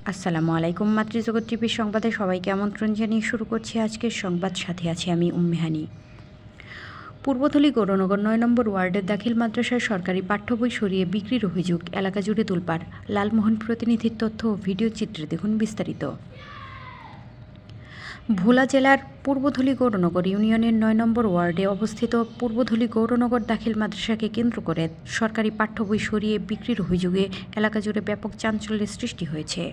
আসসালামু আলাইকুম। মাতৃজগৎ টিভির সংবাদে সবাইকে আমন্ত্রণ জানিয়ে শুরু করছি আজকের সংবাদ। সাথে আছি আমি উম্মেহানি। পূর্বথলী গৌরনগর ৯ নম্বর ওয়ার্ডের দাখিল মাদ্রাসায় সরকারি পাঠ্য বই সরিয়ে বিক্রির অভিযোগ এলাকা জুড়ে তোলপাড়। লালমোহন প্রতিনিধির তথ্য ও ভিডিও চিত্রে দেখুন বিস্তারিত। ভোলা জেলার পূর্বথলী গৌরনগর ইউনিয়নের ৯ নম্বর ওয়ার্ডে অবস্থিত পূর্বথলী গৌরনগর দাখিল মাদ্রাসাকে কেন্দ্র করে সরকারি পাঠ্য বই সরিয়ে বিক্রির অভিযোগে এলাকা জুড়ে ব্যাপক চাঞ্চল্যের সৃষ্টি হয়েছে।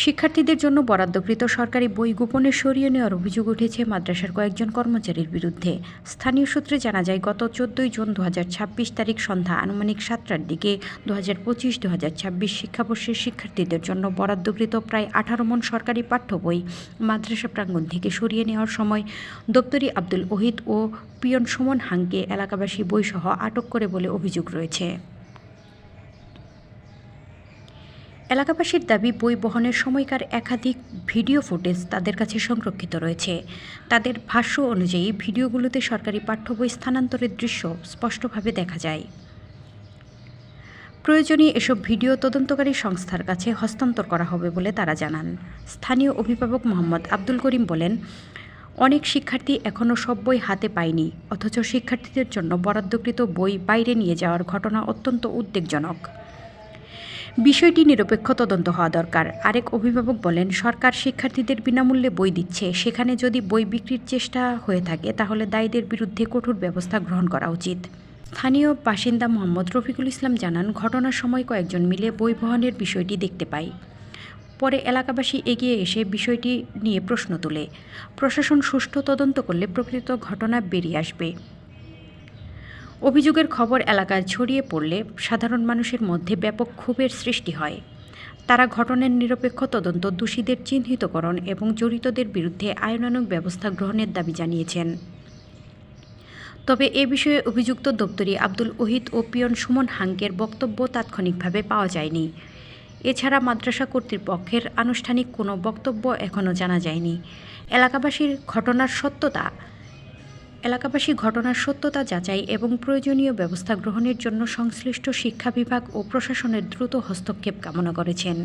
শিক্ষার্থীদের জন্য বরাদ্দকৃত সরকারি বই গোপনে সরিয়ে নেওয়ার অভিযোগ উঠেছে মাদ্রাসার কয়েকজন কর্মচারীর বিরুদ্ধে। স্থানীয় সূত্রে জানা যায়, গত ১৪ জুন ২০২৬ তারিখ সন্ধ্যা আনুমানিক ৭টার দিকে ২০২৫-২০২৬ শিক্ষাবর্ষের শিক্ষার্থীদের জন্য বরাদ্দকৃত প্রায় ১৮ মণ সরকারি পাঠ্য বই মাদ্রাসা প্রাঙ্গণ থেকে সরিয়ে নেওয়ার সময় দপ্তরি আব্দুল ওহিদ ও পিয়ন সুমন হাংকে এলাকাবাসী বইসহ আটক করে বলে অভিযোগ রয়েছে। এলাকাবাসীর দাবি, বই বহনের সময়কার একাধিক ভিডিও ফুটেজ তাদের কাছে সংরক্ষিত রয়েছে। তাদের ভাষ্য অনুযায়ী ভিডিওগুলোতে সরকারি পাঠ্য বই স্থানান্তরের দৃশ্য স্পষ্টভাবে দেখা যায়। প্রয়োজনীয় এসব ভিডিও তদন্তকারী সংস্থার কাছে হস্তান্তর করা হবে বলে তারা জানান। স্থানীয় অভিভাবক মোহাম্মদ আব্দুল করিম বলেন, অনেক শিক্ষার্থী এখনও সব বই হাতে পায়নি, অথচ শিক্ষার্থীদের জন্য বরাদ্দকৃত বই বাইরে নিয়ে যাওয়ার ঘটনা অত্যন্ত উদ্বেগজনক। বিষয়টি নিরপেক্ষ তদন্ত হওয়া দরকার। আরেক অভিভাবক বলেন, সরকার শিক্ষার্থীদের বিনামূল্যে বই দিচ্ছে, সেখানে যদি বই বিক্রির চেষ্টা হয়ে থাকে তাহলে দায়ীদের বিরুদ্ধে কঠোর ব্যবস্থা গ্রহণ করা উচিত। স্থানীয় বাসিন্দা মোহাম্মদ রফিকুল ইসলাম জানান, ঘটনার সময় কয়েকজন মিলে বই বহনের বিষয়টি দেখতে পায়। পরে এলাকাবাসী এগিয়ে এসে বিষয়টি নিয়ে প্রশ্ন তোলে। প্রশাসন সুষ্ঠু তদন্ত করলে প্রকৃত ঘটনা বেরিয়ে আসবে। অভিযোগের খবর এলাকায় ছড়িয়ে পড়লে সাধারণ মানুষের মধ্যে ব্যাপক ক্ষোভের সৃষ্টি হয়। তারা ঘটনার নিরপেক্ষ তদন্ত, দোষীদের চিহ্নিতকরণ এবং জড়িতদের বিরুদ্ধে আইনানুগ ব্যবস্থা গ্রহণের দাবি জানিয়েছেন। তবে এ বিষয়ে অভিযুক্ত দপ্তরি আব্দুল ওহিদ ও পিয়ন সুমন হাংকের বক্তব্য তাৎক্ষণিকভাবে পাওয়া যায়নি। এছাড়া মাদ্রাসা কর্তৃপক্ষের আনুষ্ঠানিক কোনো বক্তব্য এখনও জানা যায়নি। এলাকাবাসী ঘটনার সত্যতা যাচাই এবং প্রয়োজনীয় ব্যবস্থা গ্রহণের জন্য সংশ্লিষ্ট শিক্ষা বিভাগ ও প্রশাসনের দ্রুত হস্তক্ষেপ কামনা করেছেন।